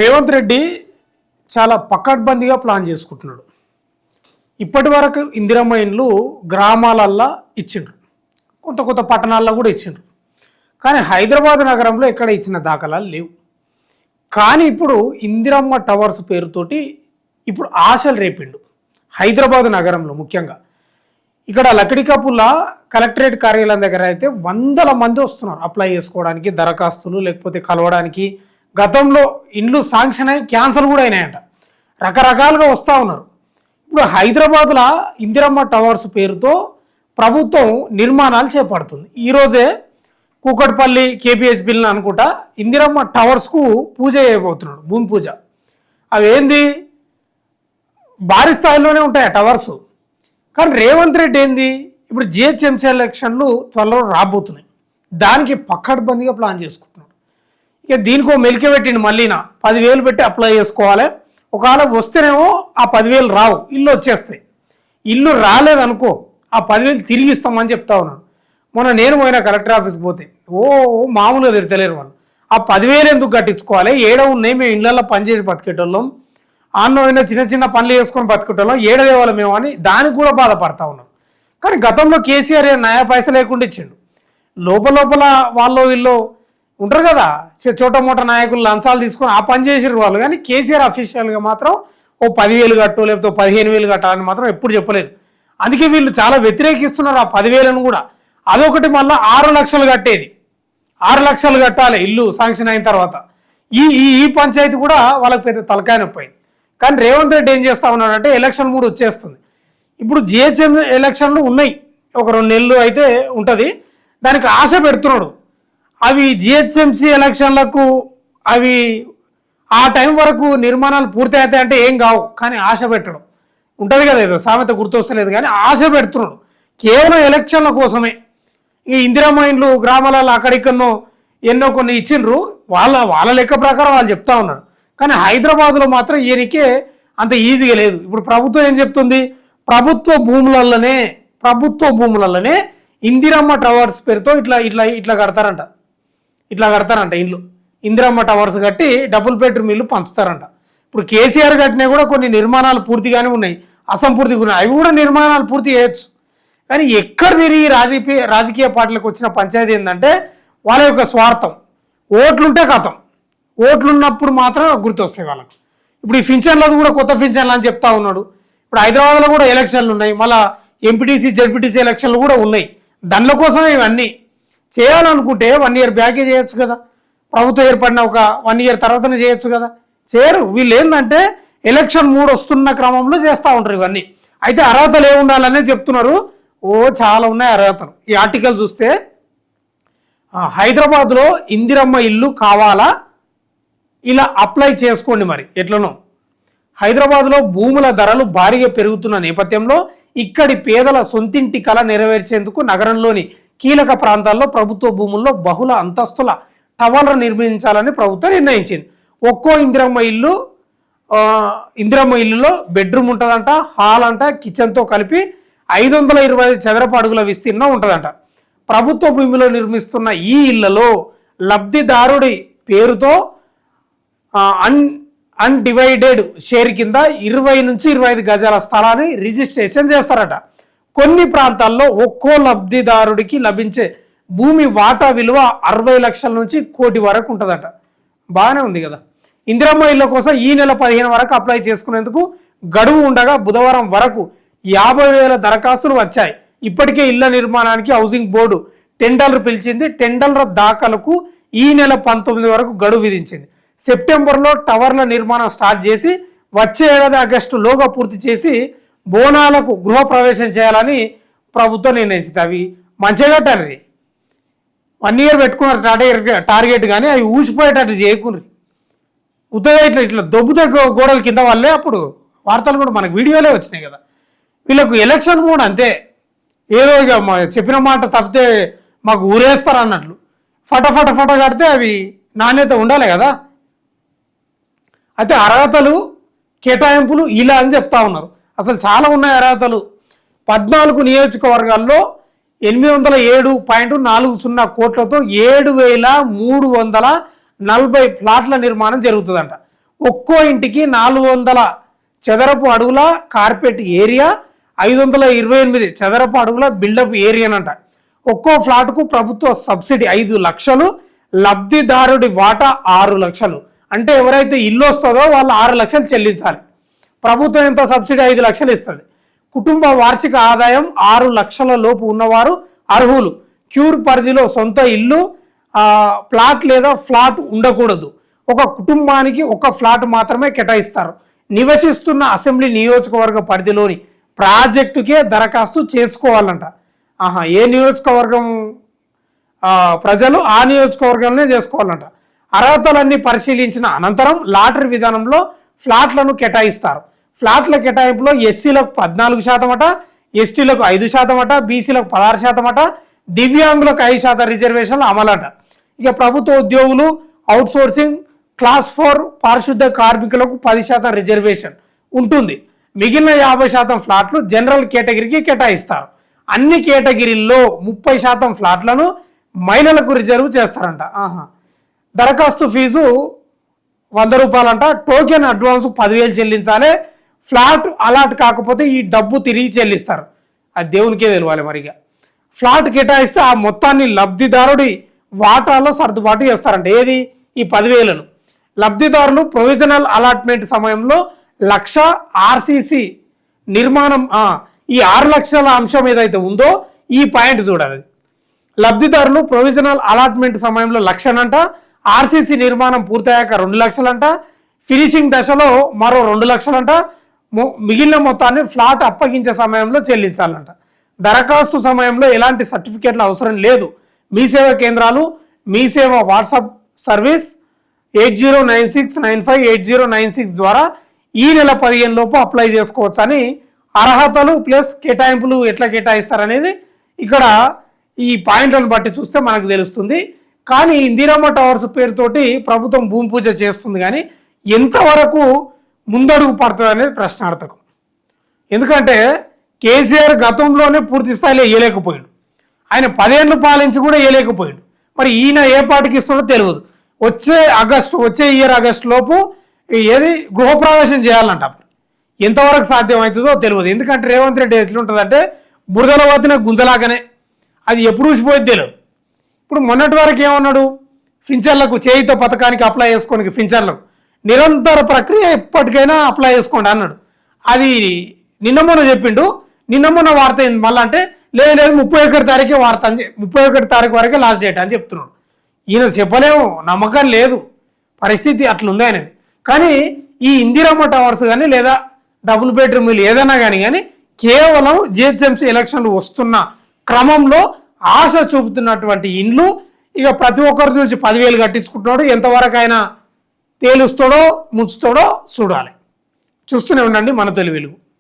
రేవంత్ రెడ్డి చాలా పకడ్బందీగా ప్లాన్ చేసుకుంటున్నాడు. ఇప్పటి వరకు ఇందిరమ్మ ఇండ్లు గ్రామాలల్లో ఇచ్చిండ్రు, కొంత కొంత పట్టణాల్లో కూడా ఇచ్చిండ్రు. కానీ హైదరాబాద్ నగరంలో ఎక్కడ ఇచ్చిన దాఖలాలు లేవు. కానీ ఇప్పుడు ఇందిరమ్మ టవర్స్ పేరుతోటి ఇప్పుడు ఆశలు రేపిండు హైదరాబాద్ నగరంలో. ముఖ్యంగా ఇక్కడ లక్డికపుల్లా కలెక్టరేట్ కార్యాలయం దగ్గర అయితే వందల మంది వస్తున్నారు అప్లై చేసుకోవడానికి, దరఖాస్తులు లేకపోతే కలవడానికి. గతంలో ఇండ్లు శాంక్షన్ అయి క్యాన్సల్ కూడా అయినాయంట. రకరకాలుగా వస్తూ ఉన్నారు. ఇప్పుడు హైదరాబాద్లో ఇందిరమ్మ టవర్స్ పేరుతో ప్రభుత్వం నిర్మాణాలు చేపడుతుంది. ఈరోజే కూకట్పల్లి కేపీహెచ్బిల్ని అనుకుంటా ఇందిరమ్మ టవర్స్కు పూజ చేయబోతున్నాడు, భూమి పూజ. అవి ఏంది, భారీ స్థాయిలోనే ఉంటాయి ఆ టవర్సు. కానీ రేవంత్ రెడ్డి ఏంది, ఇప్పుడు జిహెచ్ఎంసీ ఎలక్షన్లు త్వరలో రాబోతున్నాయి, దానికి పక్కడ్బందీగా ప్లాన్ చేసుకుంటున్నాడు. ఇక దీనికో మెలిక పెట్టిండు, మళ్ళీనా 10,000 పెట్టి అప్లై చేసుకోవాలి. ఒకవేళ వస్తేనేమో ఆ 10,000 రావు, ఇల్లు వచ్చేస్తాయి. ఇల్లు రాలేదనుకో ఆ 10,000 తిరిగి ఇస్తామని చెప్తా ఉన్నాడు. మొన్న నేను పోయినా కలెక్టర్ ఆఫీస్కి పోతే మామూలుగా తిడతలేరు వాళ్ళు. ఆ 10,000 ఎందుకు కట్టించుకోవాలి, ఏడ ఉన్నాయి, మేము ఇళ్ళల్లో పనిచేసి బతికేటోళ్ళం, ఆన్నోయినా చిన్న చిన్న పనులు చేసుకొని బతికేటోళ్ళం, ఏడదేవాళ్ళం మేము అని దానికి కూడా బాధపడతా ఉన్నాం. కానీ గతంలో కేసీఆర్ నయా పైసలు లేకుండా ఇచ్చిండు. లోపల వాళ్ళు వీళ్ళు ఉంటారు కదా, చోట మోట నాయకులు లంచాలు తీసుకొని ఆ పని చేసిరు వాళ్ళు. కానీ కేసీఆర్ అఫీషియల్గా మాత్రం 10,000 కట్టు లేకపోతే 15,000 కట్టాలని మాత్రం ఎప్పుడు చెప్పలేదు. అందుకే వీళ్ళు చాలా వ్యతిరేకిస్తున్నారు ఆ 10,000ను కూడా. అదొకటి మళ్ళీ 6 లక్షలు కట్టేది, 6 లక్షలు కట్టాలి ఇల్లు శాంక్షన్ అయిన తర్వాత. ఈ పంచాయతీ కూడా వాళ్ళకి పెద్ద తలకాయ నొప్పి అయింది. కానీ రేవంత్ రెడ్డి ఏం చేస్తా ఉన్నాడంటే ఎలక్షన్ కూడా వచ్చేస్తుంది. ఇప్పుడు జిహెచ్ఎం ఎలక్షన్లు ఉన్నాయి, ఒక 2 నెలలు అయితే ఉంటుంది, దానికి ఆశ పెడుతున్నాడు. అవి జిహెచ్ఎంసీ ఎలక్షన్లకు అవి ఆ టైం వరకు నిర్మాణాలు పూర్తి అవుతాయంటే ఏం కావు, కానీ ఆశ పెట్టడం ఉంటుంది కదా, ఏదో సామెత గుర్తొస్తలేదు. కానీ ఆశ పెడుతున్నాడు కేవలం ఎలక్షన్ల కోసమే. ఈ ఇందిరమ్మ ఇండ్లు గ్రామాలలో అక్కడిక్కడనో ఎన్నో కొన్ని ఇచ్చిండ్రు, వాళ్ళ లెక్క ప్రకారం వాళ్ళు చెప్తా ఉన్నారు. కానీ హైదరాబాద్లో మాత్రం ఈయనకే అంత ఈజీగా లేదు. ఇప్పుడు ప్రభుత్వం ఏం చెప్తుంది, ప్రభుత్వ భూములలోనే ఇందిరమ్మ టవర్స్ పేరుతో ఇట్లా కడతారంట ఇండ్లు. ఇందిరమ్మ టవర్స్ కట్టి డబుల్ బెడ్రూమ్ ఇల్లు పంచుతారంట. ఇప్పుడు కేసీఆర్ కట్టినా కూడా కొన్ని నిర్మాణాలు పూర్తిగానే ఉన్నాయి, అసంపూర్తిగా ఉన్నాయి, అవి కూడా నిర్మాణాలు పూర్తి చేయొచ్చు. కానీ ఎక్కడ తిరిగి రాజకీయ పార్టీలకు వచ్చిన పంచాయతీ ఏంటంటే వాళ్ళ యొక్క స్వార్థం. ఓట్లుంటే కథం, ఓట్లున్నప్పుడు మాత్రం గుర్తొస్తాయి వాళ్ళకు. ఇప్పుడు ఈ పింఛన్లది కూడా కొత్త పింఛన్లు అని చెప్తా ఉన్నాడు. ఇప్పుడు హైదరాబాద్లో కూడా ఎలక్షన్లు ఉన్నాయి, మళ్ళీ ఎంపీటీసీ జడ్పీటీసీ ఎలక్షన్లు కూడా ఉన్నాయి. దానిలో కోసం ఇవన్నీ చేయాలనుకుంటే 1 ఇయర్ బ్యాకే చేయొచ్చు కదా, ప్రభుత్వం ఏర్పడిన ఒక 1 ఇయర్ తర్వాతనే చేయొచ్చు కదా. చేయరు. వీళ్ళు ఏంటంటే ఎలక్షన్ 3 వస్తున్న క్రమంలో చేస్తూ ఉంటారు ఇవన్నీ. అయితే అర్హతలు ఏముండాలనే చెప్తున్నారు. చాలా ఉన్నాయి అర్హతలు. ఈ ఆర్టికల్ చూస్తే హైదరాబాద్లో ఇందిరమ్మ ఇల్లు కావాలా, ఇలా అప్లై చేసుకోండి. మరి ఎట్లనో హైదరాబాద్లో భూముల ధరలు భారీగా పెరుగుతున్న నేపథ్యంలో ఇక్కడి పేదల సొంతింటి కళ నెరవేర్చేందుకు నగరంలోని కీలక ప్రాంతాల్లో ప్రభుత్వ భూముల్లో బహుళ అంతస్తుల టవర్లు నిర్మించాలని ప్రభుత్వం నిర్ణయించింది. ఒక్కో ఇందిరమ్మ ఇల్లులో బెడ్రూమ్ ఉంటుందంట, హాల్ అంట, కిచెన్తో కలిపి 525 చదరపు అడుగుల విస్తీర్ణం ఉంటుందంట. ప్రభుత్వ భూమిలో నిర్మిస్తున్న ఈ ఇళ్లలో లబ్ధిదారుడి పేరుతో అన్డివైడెడ్ షేర్ కింద 20 నుంచి 25 గజాల స్థలాన్ని రిజిస్ట్రేషన్ చేస్తారట. కొన్ని ప్రాంతాల్లో ఒక్కో లబ్ధిదారుడికి లభించే భూమి వాటా విలువ 60 లక్షల నుంచి 1 కోటి వరకు ఉంటుందట. బాగానే ఉంది కదా. ఇందిరమ్మ ఇళ్ల కోసం ఈ నెల 15 వరకు అప్లై చేసుకునేందుకు గడువు ఉండగా బుధవారం వరకు 50,000 దరఖాస్తులు వచ్చాయి. ఇప్పటికే ఇళ్ల నిర్మాణానికి హౌసింగ్ బోర్డు టెండర్లు పిలిచింది. టెండర్ల దాఖలకు ఈ నెల 19 వరకు గడువు విధించింది. సెప్టెంబర్లో టవర్ల నిర్మాణం స్టార్ట్ చేసి వచ్చే ఏడాది ఆగస్టులోగా పూర్తి చేసి బోనాలకు గృహప్రవేశం చేయాలని ప్రభుత్వం నిర్ణయించింది. అవి మంచిగా కట్టాలి. 1 ఇయర్ పెట్టుకున్నారు టార్గెట్, కానీ అవి ఊసిపోయేటట్టు చేయకుని ఉత్తగా ఇట్లా దొబ్బుతే గోడల కింద వాళ్ళే. అప్పుడు వార్తలు కూడా మనకు వీడియోలే వచ్చినాయి కదా. వీళ్ళకు ఎలక్షన్ మూడ్ అంతే, ఏదో ఇక చెప్పిన మాట తప్పితే మాకు ఊరేస్తారు అన్నట్లు ఫట కడితే అవి నాణ్యత ఉండాలి కదా. అయితే అర్హతలు కేటాయింపులు ఇలా అని చెప్తా ఉన్నారు. అసలు చాలా ఉన్నాయి అర్హతలు. 14 నియోజకవర్గాల్లో 807.40 కోట్లతో 7,340 ప్లాట్ల నిర్మాణం జరుగుతుందంట. ఒక్కో ఇంటికి 400 చదరపు అడుగుల కార్పెట్ ఏరియా, 528 చదరపు అడుగుల బిల్డప్ ఏరియానంట. ఒక్కో ఫ్లాట్కు ప్రభుత్వ సబ్సిడీ 5 లక్షలు, లబ్ధిదారుడి వాటా 6 లక్షలు. అంటే ఎవరైతే ఇల్లు వస్తుందో వాళ్ళు 6 లక్షలు చెల్లించాలి. ప్రభుత్వం ఎంత సబ్సిడీ 5 లక్షలు ఇస్తుంది. కుటుంబ వార్షిక ఆదాయం 6 లక్షల లోపు ఉన్నవారు అర్హులు. క్యూర్ పరిధిలో సొంత ఇల్లు, ప్లాట్ లేదా ఫ్లాట్ ఉండకూడదు. ఒక కుటుంబానికి ఒక ఫ్లాట్ మాత్రమే కేటాయిస్తారు. నివసిస్తున్న అసెంబ్లీ నియోజకవర్గ పరిధిలోని ప్రాజెక్టుకే దరఖాస్తు చేసుకోవాలంట. ఏ నియోజకవర్గం ప్రజలు ఆ నియోజకవర్గంలోనే చేసుకోవాలంట. అర్హతలన్నీ పరిశీలించిన అనంతరం లాటరీ విధానంలో ఫ్లాట్లను కేటాయిస్తారు. ఫ్లాట్ల కేటాయింపులో ఎస్సీలకు 14% అట, ఎస్టీలకు 5% అట, బీసీలకు 16% అట, దివ్యాంగులకు 5% రిజర్వేషన్లు అమలట. ఇక ప్రభుత్వ ఉద్యోగులు, అవుట్సోర్సింగ్, క్లాస్ 4 పారిశుద్ధ కార్మికులకు 10% రిజర్వేషన్ ఉంటుంది. మిగిలిన 50% ఫ్లాట్లు జనరల్ కేటగిరీకి కేటాయిస్తారు. అన్ని కేటగిరీల్లో 30% ఫ్లాట్లను మహిళలకు రిజర్వ్ చేస్తారంట. దరఖాస్తు ఫీజు 100 రూపాయలంట. టోకెన్ అడ్వాన్స్ 10,000 చెల్లించాలి. ఫ్లాట్ అలాట్ కాకపోతే ఈ డబ్బు తిరిగి చెల్లిస్తారు. అది దేవునికే తెలియాలి. మరిగా ఫ్లాట్ కేటాయిస్తే ఆ మొత్తాన్ని లబ్ధిదారుడి వాటాలో సర్దుబాటు చేస్తారంట. ఏది? ఈ 10,000ను. లబ్ధిదారులు ప్రొవిజనల్ అలాట్మెంట్ సమయంలో 1,00,000 ఆర్సీసీ నిర్మాణం, ఈ 6 లక్షల అంశం ఏదైతే ఉందో ఈ పాయింట్ చూడాలి. లబ్ధిదారులు ప్రొవిజనల్ అలాట్మెంట్ సమయంలో 1,00,000 అంట, ఆర్సీసీ నిర్మాణం పూర్తయ్యాక 2 లక్షలంట, ఫినిషింగ్ దశలో మరో 2 లక్షలంట, మిగిలిన మొత్తాన్ని ఫ్లాట్ అప్పగించే సమయంలో చెల్లించాలంట. దరఖాస్తు సమయంలో ఎలాంటి సర్టిఫికేట్లు అవసరం లేదు. మీ సేవ కేంద్రాలు, మీ సేవ వాట్సాప్ సర్వీస్ 8096958096 ద్వారా ఈ నెల 15 లోపు అప్లై చేసుకోవచ్చు అని అర్హతలు ప్లస్ కేటాయింపులు ఎట్లా కేటాయిస్తారనేది ఇక్కడ ఈ పాయింట్లను బట్టి చూస్తే మనకు తెలుస్తుంది. కానీ ఇందిరమ్మ టవర్స్ పేరుతోటి ప్రభుత్వం భూమి పూజ చేస్తుంది, కానీ ఎంతవరకు ముందడుగు పడుతుంది అనేది ప్రశ్నార్థకం. ఎందుకంటే కేసీఆర్ గతంలోనే పూర్తి స్థాయిలో వేయలేకపోయాడు. ఆయన 10 ఏళ్ళు పాలించి కూడా వేయలేకపోయాడు. మరి ఈయన ఏ పార్టీకి ఇస్తుందో తెలియదు. వచ్చే ఇయర్ ఆగస్టు లోపు ఏది గృహప్రవేశం చేయాలంట. ఎంతవరకు సాధ్యం అవుతుందో తెలియదు. ఎందుకంటే రేవంత్ రెడ్డి ఎట్లుంటుందంటే బురదల వద్దిన గుంజలాగానే, అది ఎప్పుడు ఊసిపోయేది తెలియదు. ఇప్పుడు మొన్నటి వరకు ఏమన్నాడు? పింఛన్లకు, చేయుత పథకానికి అప్లై చేసుకోనికి పింఛన్లకు నిరంతర ప్రక్రియ ఎప్పటికైనా అప్లై చేసుకోండి అన్నాడు. అది నిన్న మొన్న చెప్పిండు. నిన్న మొన్న వార్త అయింది మళ్ళీ అంటే లేదు 31 తారీఖే వార్త అని, 31 తారీఖు వరకే లాస్ట్ డేట్ అని చెప్తున్నాడు. ఈయన చెప్పలేము, నమ్మకం లేదు, పరిస్థితి అట్లుంది అనేది. కానీ ఈ ఇందిరమ్మ టవర్స్ కానీ లేదా డబుల్ బెడ్రూమ్ ఇల్లు ఏదైనా కానీ కేవలం జిహెచ్ఎంసీ ఎలక్షన్లు వస్తున్న క్రమంలో ఆశ చూపుతున్నటువంటి ఇండ్లు. ఇక ప్రతి ఒక్కరి నుంచి 10,000 కట్టించుకుంటున్నాడు. ఎంతవరకు ఆయన తేలుస్తాడో ముంచుతాడో చూడాలి. చూస్తూనే ఉండండి మన తెలుగు వెలుగు.